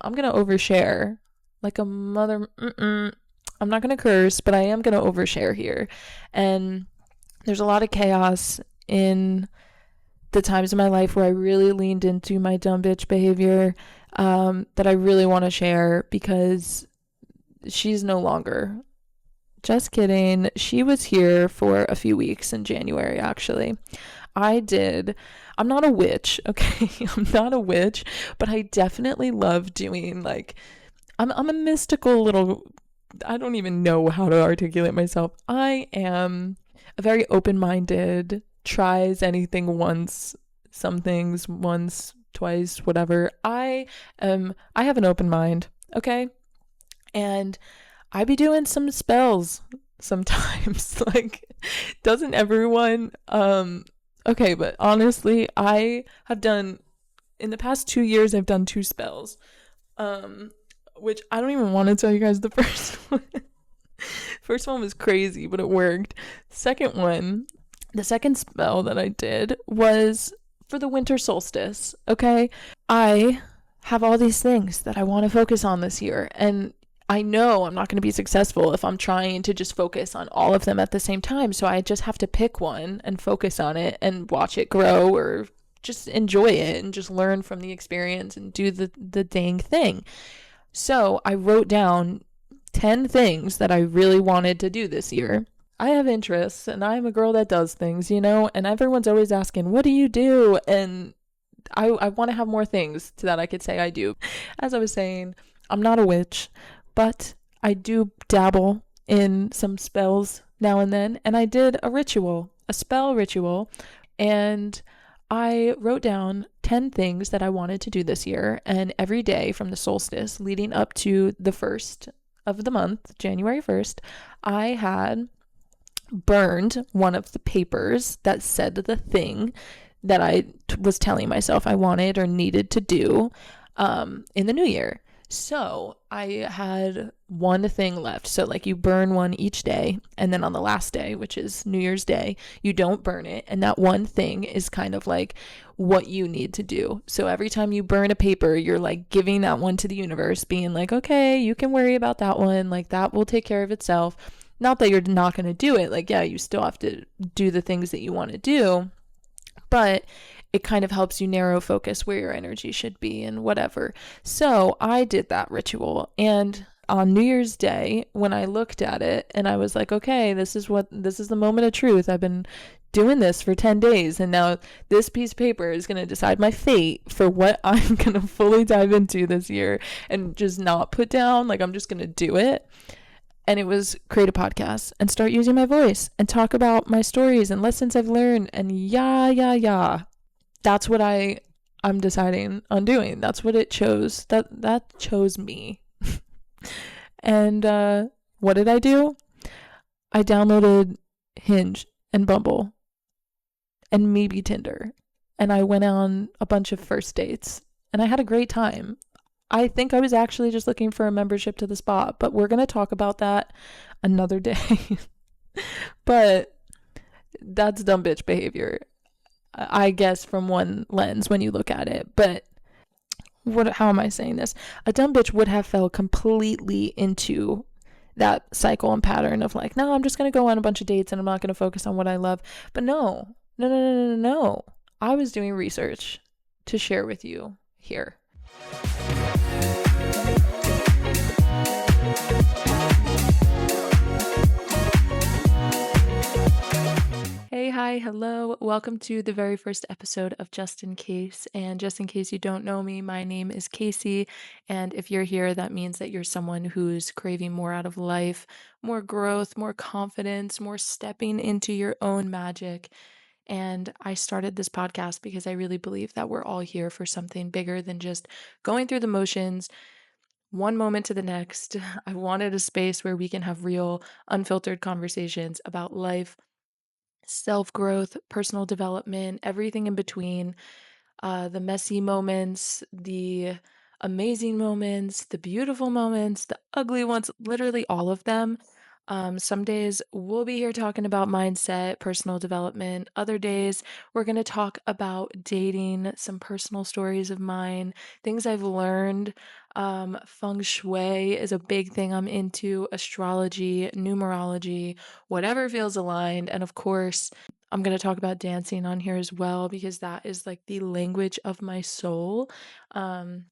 I'm gonna overshare like a mother. I'm not gonna curse, but I am gonna overshare here. And there's a lot of chaos in the times in my life where I really leaned into my dumb bitch behavior, that I really want to share because she's no longer. Just kidding. She was here for a few weeks in January, actually. I'm not a witch, okay? I'm not a witch, but I definitely love doing like, I'm a mystical little, I don't even know how to articulate myself. I am a very open-minded, tries anything once, some things once, twice, whatever. I have an open mind, okay? And I be doing some spells sometimes. Like, doesn't everyone? Okay, but honestly, I have done in the past 2 years. I've done 2 spells. Which I don't even want to tell you guys the first one. First one was crazy, but it worked. The second spell that I did was for the winter solstice. Okay, I have all these things that I want to focus on this year, and I know I'm not going to be successful if I'm trying to just focus on all of them at the same time. So I just have to pick one and focus on it and watch it grow, or just enjoy it and just learn from the experience and do the dang thing. So I wrote down 10 things that I really wanted to do this year. I have interests and I'm a girl that does things, and everyone's always asking, what do you do? And I want to have more things that I could say I do. As I was saying, I'm not a witch, but I do dabble in some spells now and then. And I did a spell ritual, and I wrote down 10 things that I wanted to do this year. And every day from the solstice leading up to the first of the month, January 1st, I had burned one of the papers that said the thing that I was telling myself I wanted or needed to do in the new year. So I had one thing left. So like you burn one each day, and then on the last day, which is New Year's Day, you don't burn it. And that one thing is kind of like what you need to do. So every time you burn a paper, you're like giving that one to the universe, being like, okay, you can worry about that one. Like that will take care of itself. Not that you're not going to do it. Like, yeah, you still have to do the things that you want to do, but it kind of helps you narrow focus where your energy should be and whatever. So I did that ritual, and on New Year's Day, when I looked at it and I was like, okay, this is the moment of truth. I've been doing this for 10 days, and now this piece of paper is going to decide my fate for what I'm going to fully dive into this year and just not put down. Like, I'm just going to do it. And it was create a podcast and start using my voice and talk about my stories and lessons I've learned, and yeah. That's what I'm deciding on doing. That's what it chose. That chose me. And what did I do? I downloaded Hinge and Bumble and maybe Tinder, and I went on a bunch of first dates, and I had a great time. I think I was actually just looking for a membership to the spa, but we're going to talk about that another day. But that's dumb bitch behavior, I guess, from one lens when you look at it. But how am I saying this? A dumb bitch would have fell completely into that cycle and pattern of like, no, I'm just going to go on a bunch of dates and I'm not going to focus on what I love. But no. I was doing research to share with you here. Hey, hi, hello. Welcome to the very first episode of Just in Case. And just in case you don't know me, my name is Casey. And if you're here, that means that you're someone who's craving more out of life, more growth, more confidence, more stepping into your own magic. And I started this podcast because I really believe that we're all here for something bigger than just going through the motions, one moment to the next. I wanted a space where we can have real, unfiltered conversations about life, self-growth, personal development, everything in between, the messy moments, the amazing moments, the beautiful moments, the ugly ones, literally all of them. Some days we'll be here talking about mindset, personal development. Other days we're going to talk about dating, some personal stories of mine, things I've learned. Feng shui is a big thing I'm into, astrology, numerology, whatever feels aligned. And of course, I'm going to talk about dancing on here as well because that is like the language of my soul. Um,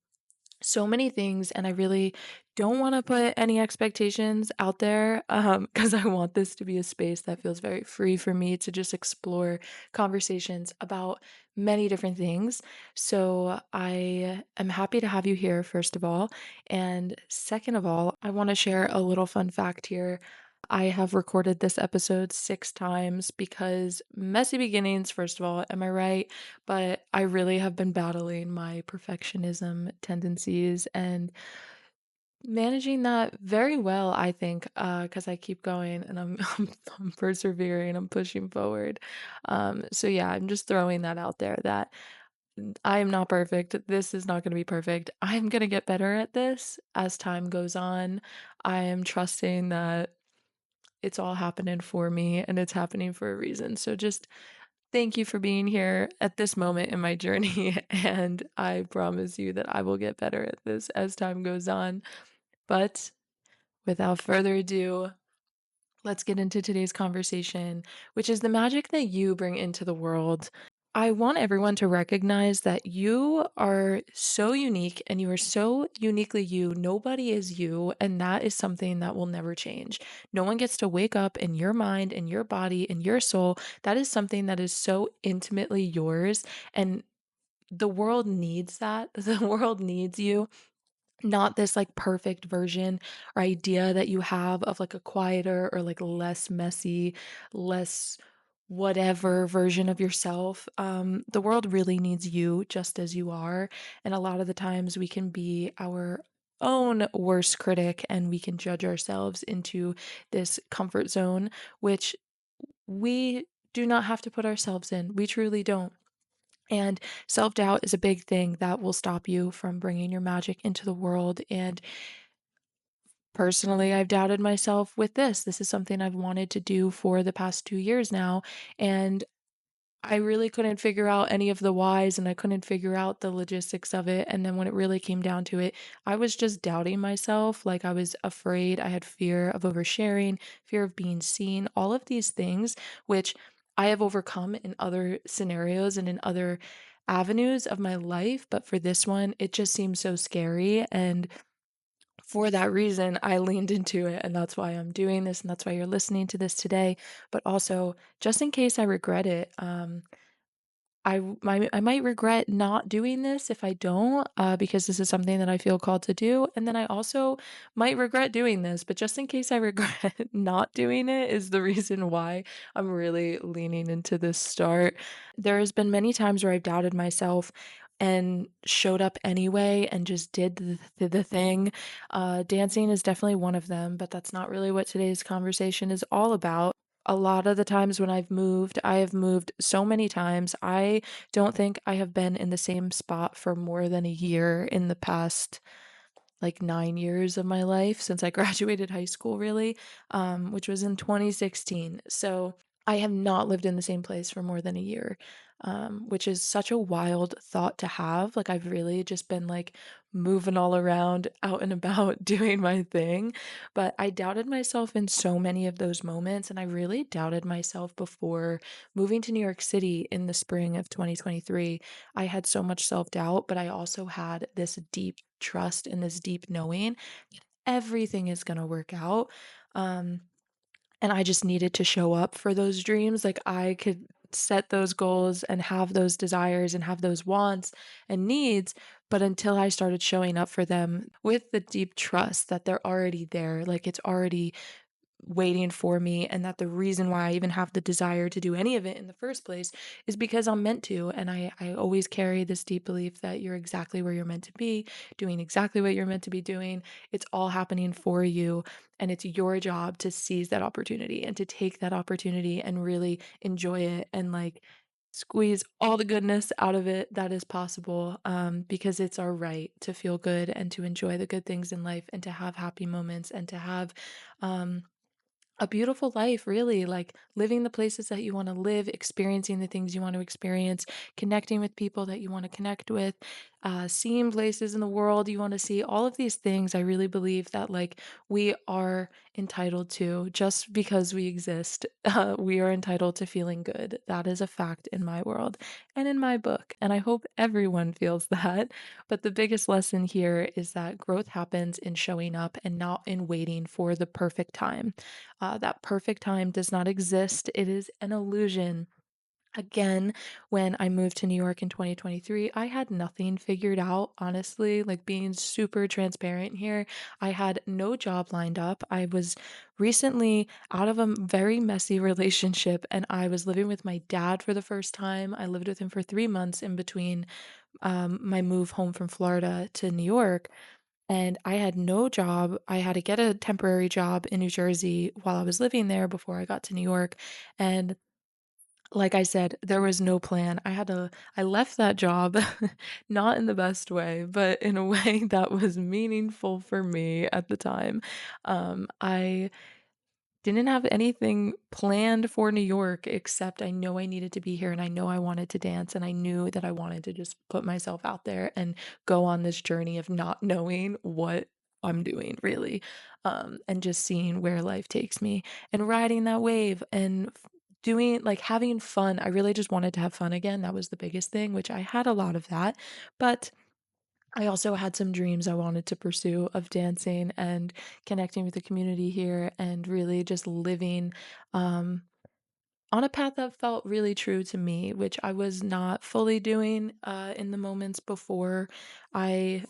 so many things, and I really don't want to put any expectations out there because I want this to be a space that feels very free for me to just explore conversations about many different things. So I am happy to have you here, first of all. And second of all, I want to share a little fun fact here. I have recorded this episode 6 times because messy beginnings, first of all, am I right? But I really have been battling my perfectionism tendencies and managing that very well, I think, because I keep going and I'm persevering, I'm pushing forward. So yeah, I'm just throwing that out there that I am not perfect. This is not going to be perfect. I'm going to get better at this as time goes on. I am trusting that it's all happening for me and it's happening for a reason. So just thank you for being here at this moment in my journey. And I promise you that I will get better at this as time goes on. But without further ado, let's get into today's conversation, which is the magic that you bring into the world. I want everyone to recognize that you are so unique and you are so uniquely you. Nobody is you. And that is something that will never change. No one gets to wake up in your mind, in your body, in your soul. That is something that is so intimately yours. And the world needs that. The world needs you, not this like perfect version or idea that you have of like a quieter or like less messy, less whatever version of yourself. The world really needs you just as you are. And a lot of the times we can be our own worst critic and we can judge ourselves into this comfort zone, which we do not have to put ourselves in. We truly don't. And self doubt is a big thing that will stop you from bringing your magic into the world. And personally, I've doubted myself with this. This is something I've wanted to do for the past 2 years now. And I really couldn't figure out any of the whys and I couldn't figure out the logistics of it. And then when it really came down to it, I was just doubting myself. Like I was afraid. I had fear of oversharing, fear of being seen, all of these things, which I have overcome in other scenarios and in other avenues of my life. But for this one, it just seems so scary. And for that reason, I leaned into it. And that's why I'm doing this. And that's why you're listening to this today. But also, just in case I regret it, I might regret not doing this if I don't, because this is something that I feel called to do, and then I also might regret doing this, but just in case I regret not doing it is the reason why I'm really leaning into this start. There has been many times where I've doubted myself and showed up anyway and just did the thing. Dancing is definitely one of them, but that's not really what today's conversation is all about. A lot of the times when I have moved so many times. I don't think I have been in the same spot for more than a year in the past like 9 years of my life since I graduated high school, really, which was in 2016. So I have not lived in the same place for more than a year, which is such a wild thought to have. Like, I've really just been like moving all around, out and about, doing my thing. But I doubted myself in so many of those moments. And I really doubted myself before moving to New York City in the spring of 2023. I had so much self doubt, but I also had this deep trust and this deep knowing everything is going to work out. Um, and I just needed to show up for those dreams. Like I could set those goals and have those desires and have those wants and needs. But until I started showing up for them with the deep trust that they're already there, like it's already waiting for me, and that the reason why I even have the desire to do any of it in the first place is because I'm meant to. And I always carry this deep belief that you're exactly where you're meant to be, doing exactly what you're meant to be doing. It's all happening for you. And it's your job to seize that opportunity and to take that opportunity and really enjoy it and like squeeze all the goodness out of it that is possible, because it's our right to feel good and to enjoy the good things in life and to have happy moments and to have um, a beautiful life, really, like living the places that you want to live, experiencing the things you want to experience, connecting with people that you want to connect with, seeing places in the world you want to see. All of these things, I really believe that like we are entitled to just because we exist. We are entitled to feeling good. That is a fact in my world and in my book. And I hope everyone feels that. But the biggest lesson here is that growth happens in showing up and not in waiting for the perfect time. That perfect time does not exist. It is an illusion. Again, when I moved to New York in 2023, I had nothing figured out, honestly, like being super transparent here. I had no job lined up. I was recently out of a very messy relationship and I was living with my dad for the first time. I lived with him for 3 months in between my move home from Florida to New York. And I had no job. I had to get a temporary job in New Jersey while I was living there before I got to New York. And like I said, there was no plan. I left that job not in the best way, but in a way that was meaningful for me at the time. I didn't have anything planned for New York except I know I needed to be here and I know I wanted to dance and I knew that I wanted to just put myself out there and go on this journey of not knowing what I'm doing really, and just seeing where life takes me and riding that wave and doing like having fun. I really just wanted to have fun again. That was the biggest thing, which I had a lot of that, but I also had some dreams I wanted to pursue of dancing and connecting with the community here and really just living um, on a path that felt really true to me, which I was not fully doing in the moments before I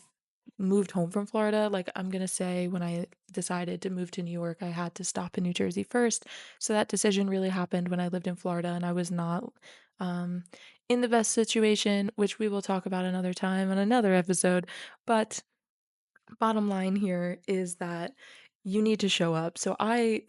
moved home from Florida. Like, I'm gonna say when I decided to move to New York, I had to stop in New Jersey first. So that decision really happened when I lived in Florida and I was not um, in the best situation, which we will talk about another time on another episode. But bottom line here is that you need to show up. So I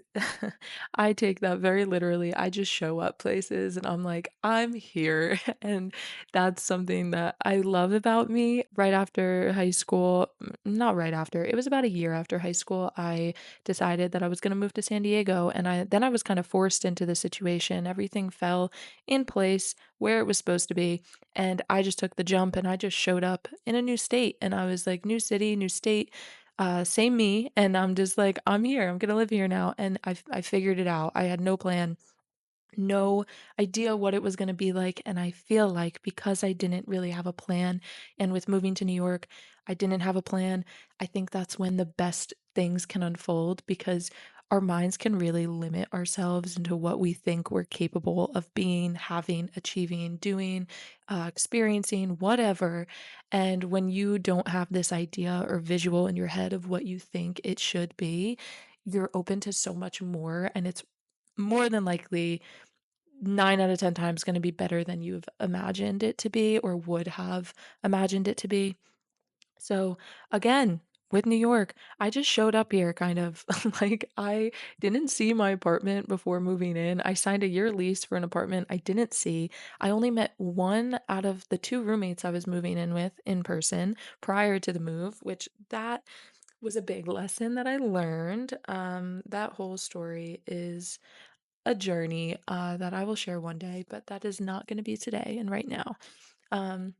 I take that very literally. I just show up places and I'm like, I'm here. And that's something that I love about me. Right after high school, not right after, it was about a year after high school, I decided that I was going to move to San Diego and I was kind of forced into the situation. Everything fell in place where it was supposed to be. And I just took the jump and I just showed up in a new state. And I was like, new city, new state, same me. And I'm just like, I'm here. I'm going to live here now. And I figured it out. I had no plan, no idea what it was going to be like. And I feel like because I didn't really have a plan, and with moving to New York, I didn't have a plan. I think that's when the best things can unfold because our minds can really limit ourselves into what we think we're capable of being, having, achieving, doing, experiencing, whatever. And when you don't have this idea or visual in your head of what you think it should be, you're open to so much more. And it's more than likely 9 out of 10 times gonna be better than you've imagined it to be or would have imagined it to be. So, again, with New York, I just showed up here kind of like I didn't see my apartment before moving in. I signed a year lease for an apartment I didn't see. I only met one out of the 2 roommates I was moving in with in person prior to the move, which that was a big lesson that I learned. That whole story is a journey that I will share one day, but that is not going to be today and right now. Um,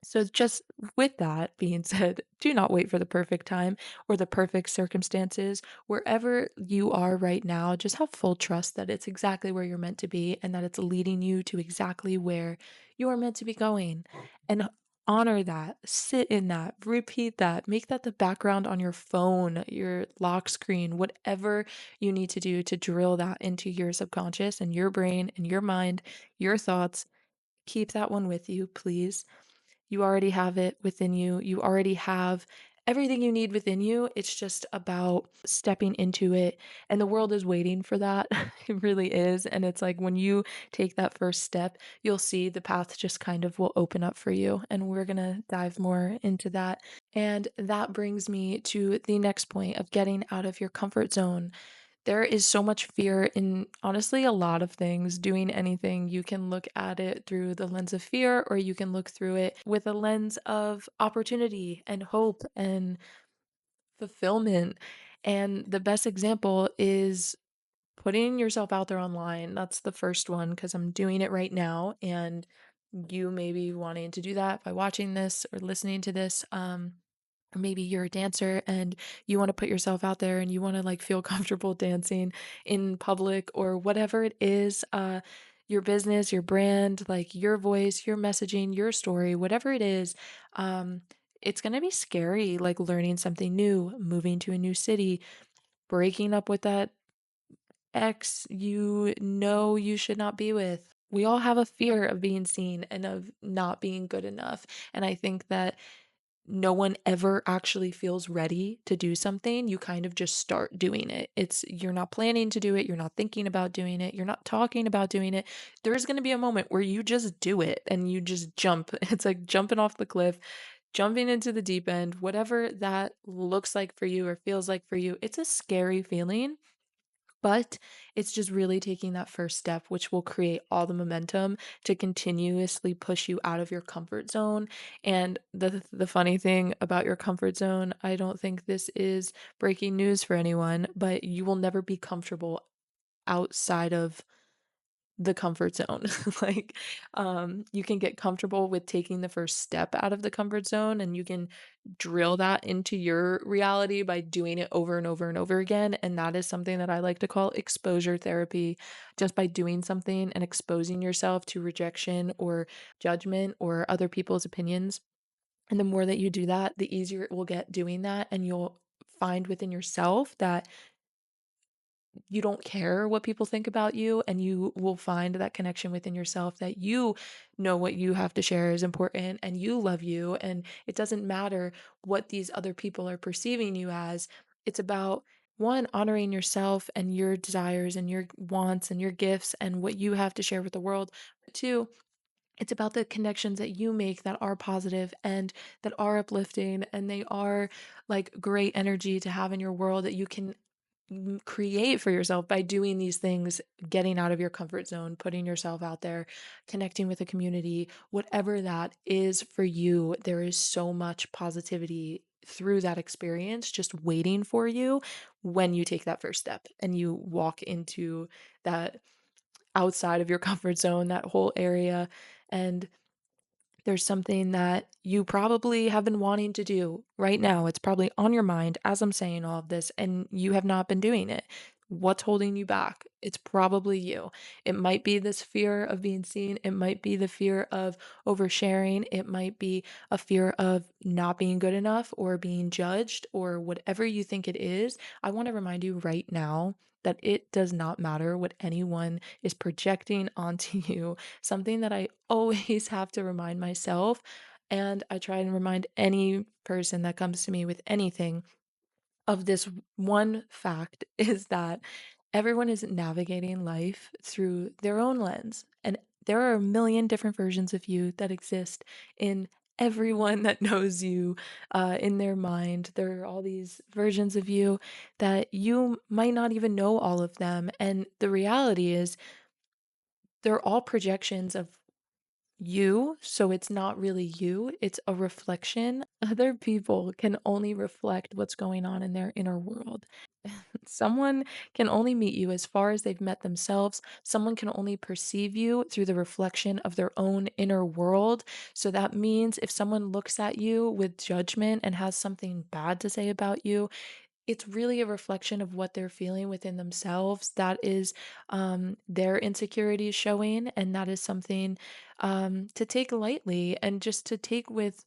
so, just with that being said, do not wait for the perfect time or the perfect circumstances. Wherever you are right now, just have full trust that it's exactly where you're meant to be and that it's leading you to exactly where you are meant to be going. And honor that, sit in that, repeat that, make that the background on your phone, your lock screen, whatever you need to do to drill that into your subconscious and your brain and your mind, your thoughts. Keep that one with you, please. You already have it within you. You already have everything you need within you. It's just about stepping into it. And the world is waiting for that. It really is. And it's like when you take that first step, you'll see the path just kind of will open up for you. And we're going to dive more into that. And that brings me to the next point of getting out of your comfort zone. There is so much fear in honestly a lot of things. Doing anything, you can look at it through the lens of fear, or you can look through it with a lens of opportunity and hope and fulfillment. And the best example is putting yourself out there online. That's the first one because I'm doing it right now. And you may be wanting to do that by watching this or listening to this. Or maybe you're a dancer and you want to put yourself out there and you want to like feel comfortable dancing in public or whatever it is. Your business, your brand, like your voice, your messaging, your story, whatever it is. Um, it's going to be scary, like learning something new, moving to a new city, breaking up with that ex you know you should not be with. We all have a fear of being seen and of not being good enough. And I think that no one ever actually feels ready to do something. You kind of just start doing it. You're not planning to do it. You're not thinking about doing it. You're not talking about doing it. There's going to be a moment where you just do it and you just jump. It's like jumping off the cliff, jumping into the deep end, whatever that looks like for you or feels like for you. It's a scary feeling, but it's just really taking that first step, which will create all the momentum to continuously push you out of your comfort zone. And the funny thing about your comfort zone, I don't think this is breaking news for anyone, but you will never be comfortable outside of the comfort zone. Like, you can get comfortable with taking the first step out of the comfort zone, and you can drill that into your reality by doing it over and over and over again. And that is something that I like to call exposure therapy. Just by doing something and exposing yourself to rejection or judgment or other people's opinions. And the more that you do that, the easier it will get doing that. And you'll find within yourself that you don't care what people think about you, and you will find that connection within yourself that you know what you have to share is important and you love you, and it doesn't matter what these other people are perceiving you as. It's about one, honoring yourself and your desires and your wants and your gifts and what you have to share with the world. But two, it's about the connections that you make that are positive and that are uplifting and they are like great energy to have in your world that you can create for yourself by doing these things, getting out of your comfort zone, putting yourself out there, connecting with a community, whatever that is for you. There is so much positivity through that experience just waiting for you when you take that first step and you walk into that outside of your comfort zone, that whole area. And there's something that you probably have been wanting to do right now. It's probably on your mind as I'm saying all of this, and you have not been doing it. What's holding you back? It's probably you. It might be this fear of being seen. It might be the fear of oversharing. It might be a fear of not being good enough or being judged or whatever you think it is. I want to remind you right now that it does not matter what anyone is projecting onto you. Something that I always have to remind myself, and I try and remind any person that comes to me with anything of this one fact is that everyone is navigating life through their own lens. And there are a million different versions of you that exist in everyone that knows you in their mind. There are all these versions of you that you might not even know all of them. And the reality is, they're all projections of you, so it's not really you, it's a reflection. Other people can only reflect what's going on in their inner world. Someone can only meet you as far as they've met themselves. Someone can only perceive you through the reflection of their own inner world. So that means if someone looks at you with judgment and has something bad to say about you, it's really a reflection of what they're feeling within themselves. That is their insecurities showing, and that is something to take lightly and just to take with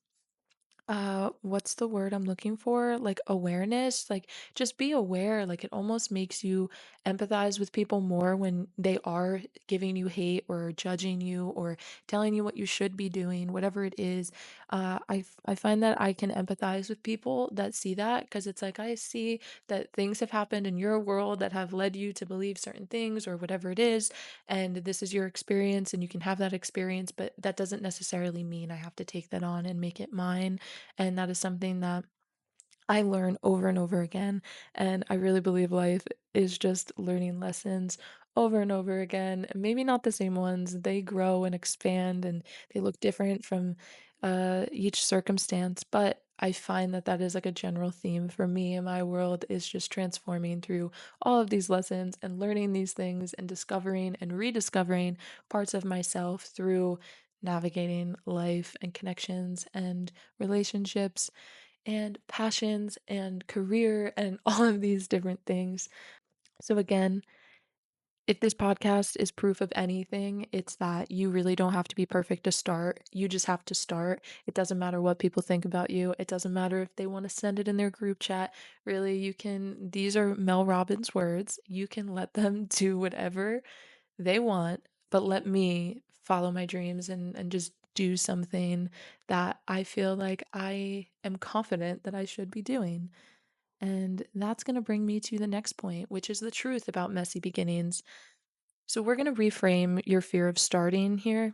what's the word I'm looking for? Like awareness. Like just be aware. Like it almost makes you empathize with people more when they are giving you hate or judging you or telling you what you should be doing, whatever it is. I find that I can empathize with people that see that because it's like I see that things have happened in your world that have led you to believe certain things or whatever it is, and this is your experience and you can have that experience, but that doesn't necessarily mean I have to take that on and make it mine. And that is something that I learn over and over again. And I really believe life is just learning lessons over and over again. And maybe not the same ones. They grow and expand and they look different from each circumstance, but I find that that is like a general theme for me in my world is just transforming through all of these lessons and learning these things and discovering and rediscovering parts of myself through navigating life and connections and relationships and passions and career and all of these different things. So, again, if this podcast is proof of anything, it's that you really don't have to be perfect to start. You just have to start. It doesn't matter what people think about you. It doesn't matter if they want to send it in their group chat. Really, you can, these are Mel Robbins' words. You can let them do whatever they want, but let me follow my dreams and just do something that I feel like I am confident that I should be doing. And that's going to bring me to the next point, which is the truth about messy beginnings. So, we're going to reframe your fear of starting here.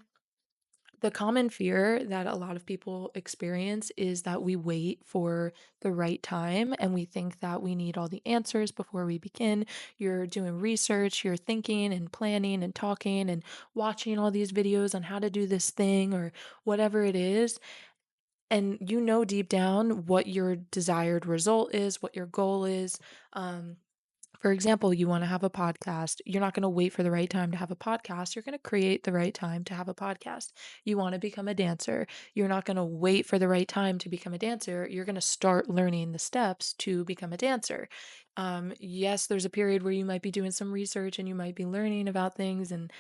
The common fear that a lot of people experience is that we wait for the right time and we think that we need all the answers before we begin. You're doing research, you're thinking and planning and talking and watching all these videos on how to do this thing or whatever it is. And you know deep down what your desired result is, what your goal is. Um, for example, you want to have a podcast. You're not going to wait for the right time to have a podcast. You're going to create the right time to have a podcast. You want to become a dancer. You're not going to wait for the right time to become a dancer. You're going to start learning the steps to become a dancer. Yes, there's a period where you might be doing some research and you might be learning about things and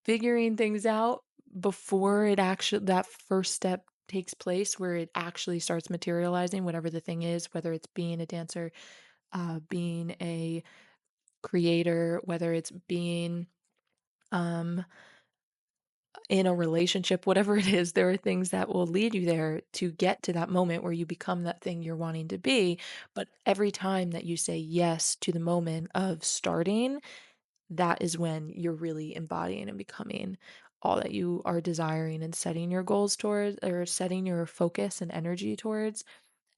figuring things out before it actually, that first step takes place where it actually starts materializing, whatever the thing is, whether it's being a dancer, being a creator, whether it's being um in a relationship, whatever it is, there are things that will lead you there to get to that moment where you become that thing you're wanting to be. But every time that you say yes to the moment of starting, that is when you're really embodying and becoming all that you are desiring and setting your goals towards or setting your focus and energy towards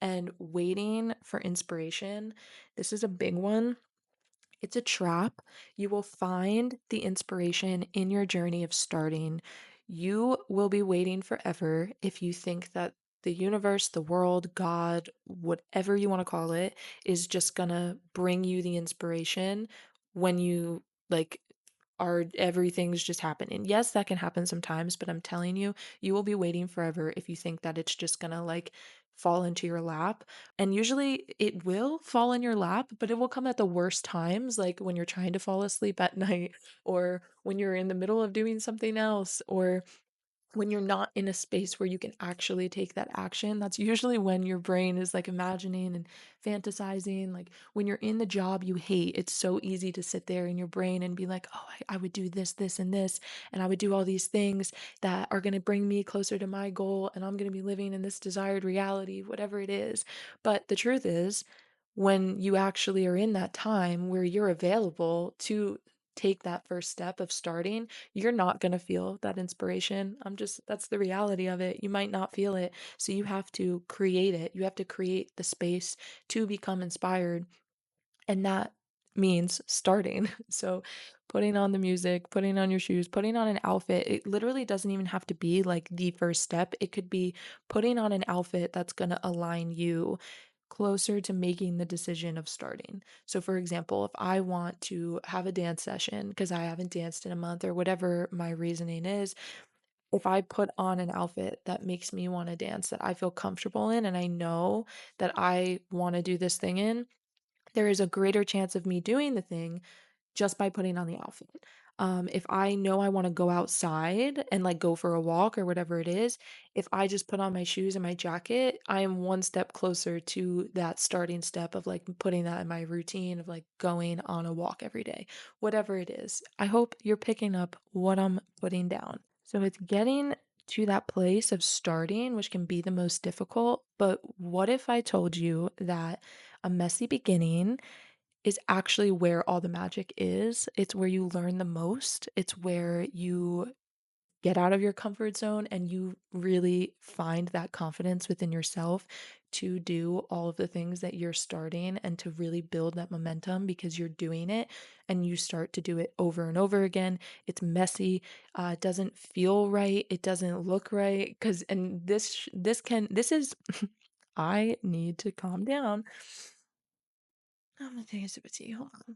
and waiting for inspiration. This is a big one. It's a trap. You will find the inspiration in your journey of starting. You will be waiting forever if you think that the universe, the world, God, whatever you want to call it, is just gonna bring you the inspiration when you like are everything's just happening. Yes, that can happen sometimes, but I'm telling you, you will be waiting forever if you think that it's just gonna like fall into your lap. And usually it will fall in your lap, but it will come at the worst times, like when you're trying to fall asleep at night, or when you're in the middle of doing something else, or when you're not in a space where you can actually take that action. That's usually when your brain is like imagining and fantasizing. Like when you're in the job you hate, it's so easy to sit there in your brain and be like, oh, I would do this, this, and this, and I would do all these things that are going to bring me closer to my goal, and I'm going to be living in this desired reality, whatever it is. But the truth is, when you actually are in that time where you're available to take that first step of starting, you're not going to feel that inspiration. That's the reality of it. You might not feel it. So you have to create it. You have to create the space to become inspired. And that means starting. So putting on the music, putting on your shoes, putting on an outfit, it literally doesn't even have to be like the first step. It could be putting on an outfit that's going to align you closer to making the decision of starting. So, for example, if I want to have a dance session because I haven't danced in a month or whatever my reasoning is, if I put on an outfit that makes me want to dance, that I feel comfortable in, and I know that I want to do this thing in, there is a greater chance of me doing the thing just by putting on the outfit. If I know I want to go outside and like go for a walk or whatever it is, if I just put on my shoes and my jacket, I am one step closer to that starting step of like putting that in my routine of like going on a walk every day, whatever it is. I hope you're picking up what I'm putting down. So it's getting to that place of starting, which can be the most difficult. But what if I told you that a messy beginning is actually where all the magic is? It's where you learn the most. It's where you get out of your comfort zone and you really find that confidence within yourself to do all of the things that you're starting and to really build that momentum because you're doing it and you start to do it over and over again. It's messy. It doesn't feel right. It doesn't look right. And this is, I need to calm down. I'm gonna take a sip of tea. Hold on.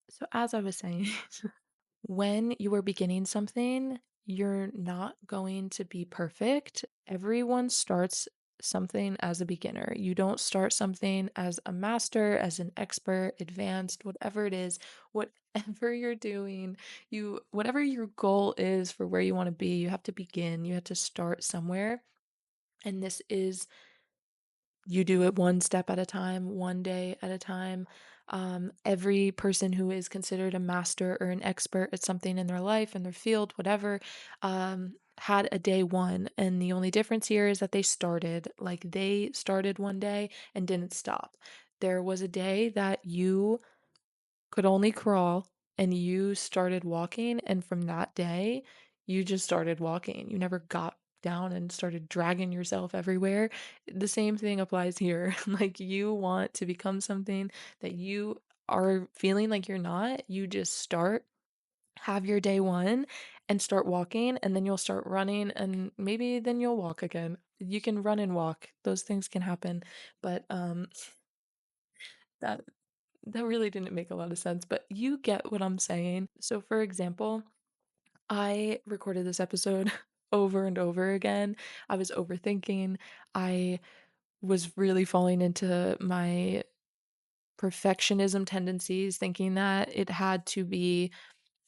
So, as I was saying, when you are beginning something, you're not going to be perfect. Everyone starts something as a beginner. You don't start something as a master, as an expert, advanced, whatever it is, whatever you're doing, whatever your goal is for where you want to be, you have to begin, you have to start somewhere. And this is you do it one step at a time, one day at a time. Every person who is considered a master or an expert at something in their life, in their field, whatever, had a day one. And the only difference here is that they started one day and didn't stop. There was a day that you could only crawl and you started walking, and from that day, you just started walking. You never got down and started dragging yourself everywhere. The same thing applies here. Like, you want to become something that you are feeling like you're not, you just start, have your day one, and start walking, and then you'll start running, and maybe then you'll walk again. You can run and walk. Those things can happen, but, that that really didn't make a lot of sense, but you get what I'm saying. So, for example, I recorded this episode over and over again. I was overthinking. I was really falling into my perfectionism tendencies, thinking that it had to be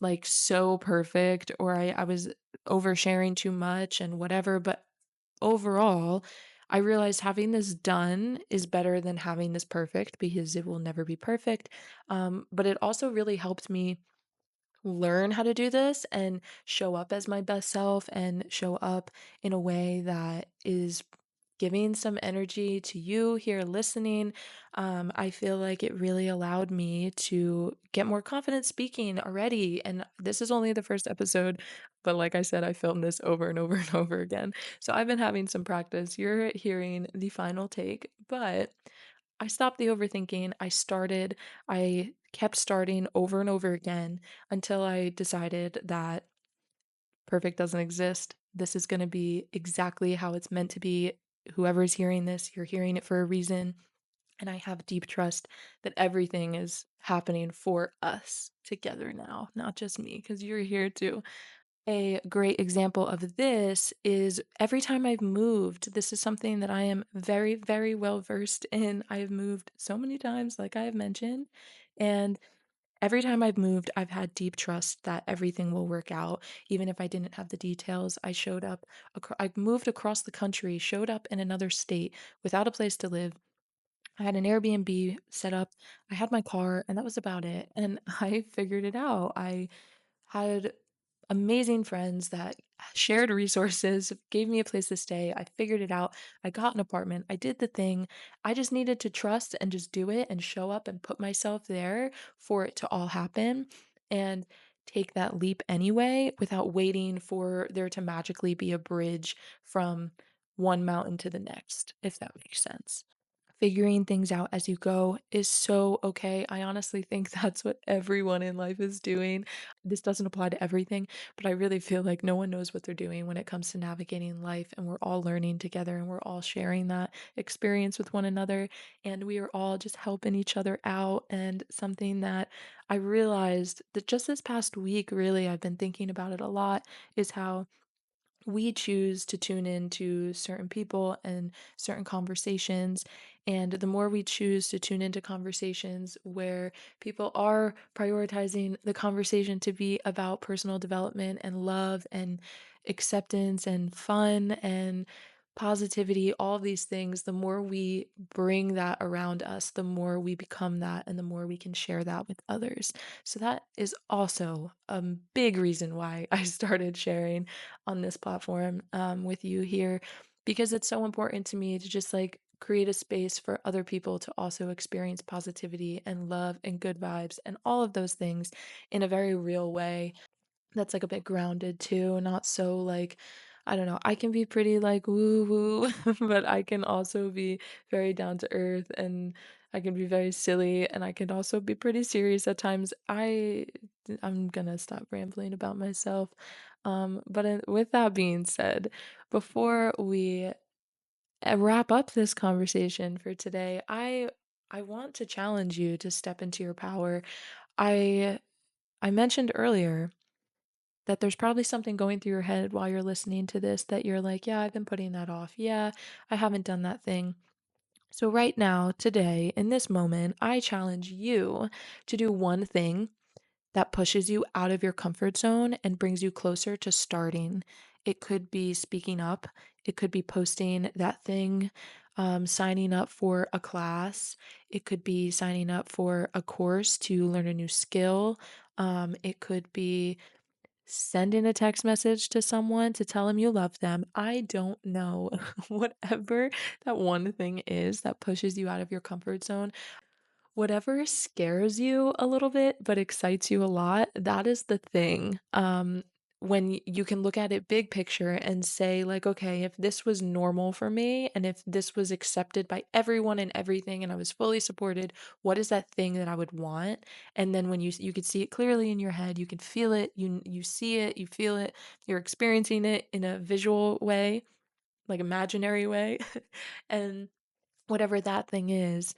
like so perfect, or I was oversharing too much and whatever. But overall, I realized having this done is better than having this perfect because it will never be perfect. But it also really helped me learn how to do this and show up as my best self and show up in a way that is giving some energy to you here listening. I feel like it really allowed me to get more confident speaking already. And this is only the first episode, but like I said, I filmed this over and over and over again. So I've been having some practice. You're hearing the final take, but I stopped the overthinking. I kept starting over and over again until I decided that perfect doesn't exist. This is going to be exactly how it's meant to be. Whoever's hearing this, you're hearing it for a reason. And I have deep trust that everything is happening for us together now, not just me, because you're here too. A great example of this is every time I've moved, this is something that I am very, very well versed in. I have moved so many times, like I have mentioned. And every time I've moved, I've had deep trust that everything will work out. Even if I didn't have the details, I moved across the country, showed up in another state without a place to live. I had an Airbnb set up, I had my car, and that was about it. And I figured it out. I had amazing friends that shared resources, gave me a place to stay. I figured it out. I got an apartment. I did the thing. I just needed to trust and just do it and show up and put myself there for it to all happen and take that leap anyway without waiting for there to magically be a bridge from one mountain to the next, if that makes sense. Figuring things out as you go is so okay. I honestly think that's what everyone in life is doing. This doesn't apply to everything, but I really feel like no one knows what they're doing when it comes to navigating life, and we're all learning together and we're all sharing that experience with one another, and we are all just helping each other out. And something that I realized that just this past week, really, I've been thinking about it a lot, is how we choose to tune into certain people and certain conversations. And the more we choose to tune into conversations where people are prioritizing the conversation to be about personal development and love and acceptance and fun and positivity, all of these things, the more we bring that around us, the more we become that and the more we can share that with others. So that is also a big reason why I started sharing on this platform with you here, because it's so important to me to just like create a space for other people to also experience positivity and love and good vibes and all of those things in a very real way. that's like a bit grounded too, not so like, I don't know, I can be pretty like woo woo, but I can also be very down to earth, and I can be very silly, and I can also be pretty serious at times. I'm gonna stop rambling about myself. With that being said, before we wrap up this conversation for today, I want to challenge you to step into your power. I I mentioned earlier that there's probably something going through your head while you're listening to this that you're like, yeah, I've been putting that off. Yeah, I haven't done that thing. So, right now, today, in this moment, I challenge you to do one thing that pushes you out of your comfort zone and brings you closer to starting. It could be speaking up, it could be posting that thing, signing up for a class, it could be signing up for a course to learn a new skill. It could be sending a text message to someone to tell them you love them. I don't know. Whatever that one thing is that pushes you out of your comfort zone, whatever scares you a little bit but excites you a lot, that is the thing. When you can look at it big picture and say, like, okay, if this was normal for me and if this was accepted by everyone and everything and I was fully supported, what is that thing that I would want? And then when you could see it clearly in your head, you can feel it, you see it, you feel it, you're experiencing it in a visual way, like imaginary way. And whatever that thing is,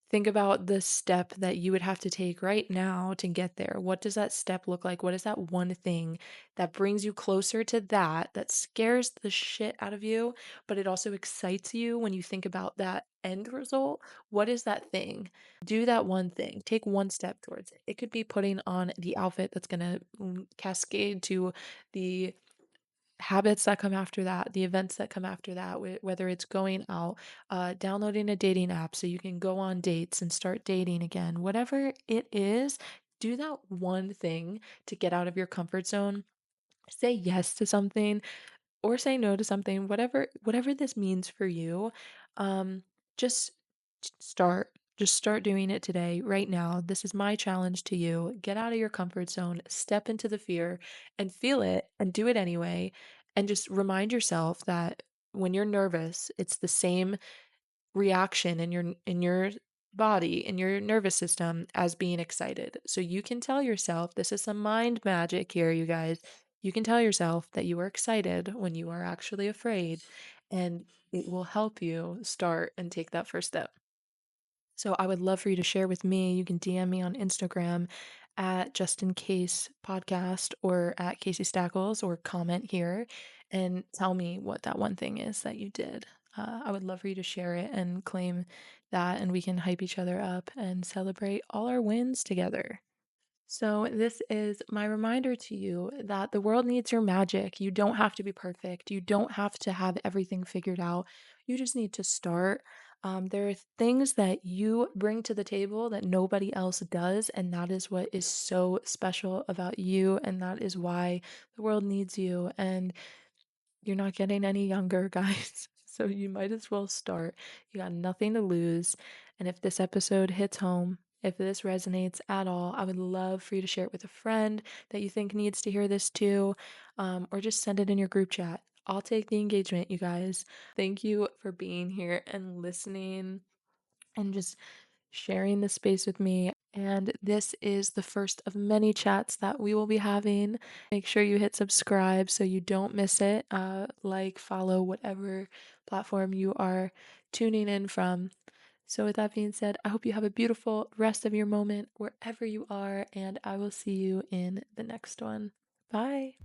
think about the step that you would have to take right now to get there. What does that step look like? What is that one thing that brings you closer to that, that scares the shit out of you, but it also excites you when you think about that end result? What is that thing? Do that one thing. Take one step towards it. It could be putting on the outfit that's going to cascade to the habits that come after that, the events that come after that, whether it's going out, downloading a dating app so you can go on dates and start dating again, whatever it is, do that one thing to get out of your comfort zone. Say yes to something or say no to something, whatever this means for you. Um, just start. Just start doing it today, right now. This is my challenge to you. Get out of your comfort zone, step into the fear and feel it and do it anyway. And just remind yourself that when you're nervous, it's the same reaction in your body, in your nervous system as being excited. So you can tell yourself, this is some mind magic here, you guys. You can tell yourself that you are excited when you are actually afraid, and it will help you start and take that first step. So I would love for you to share with me. You can DM me on Instagram at Just In Case Podcast or at Casey Stackles, or comment here and tell me what that one thing is that you did. I would love for you to share it and claim that, and we can hype each other up and celebrate all our wins together. So, this is my reminder to you that the world needs your magic. You don't have to be perfect. You don't have to have everything figured out. You just need to start. There are things that you bring to the table that nobody else does, and that is what is so special about you, and that is why the world needs you. And you're not getting any younger, guys. So you might as well start. You got nothing to lose. And if this episode hits home, if this resonates at all, I would love for you to share it with a friend that you think needs to hear this too, or just send it in your group chat. I'll take the engagement, you guys. Thank you for being here and listening and just sharing this space with me. And this is the first of many chats that we will be having. Make sure you hit subscribe so you don't miss it. Like, follow whatever platform you are tuning in from. So, with that being said, I hope you have a beautiful rest of your moment wherever you are, and I will see you in the next one. Bye.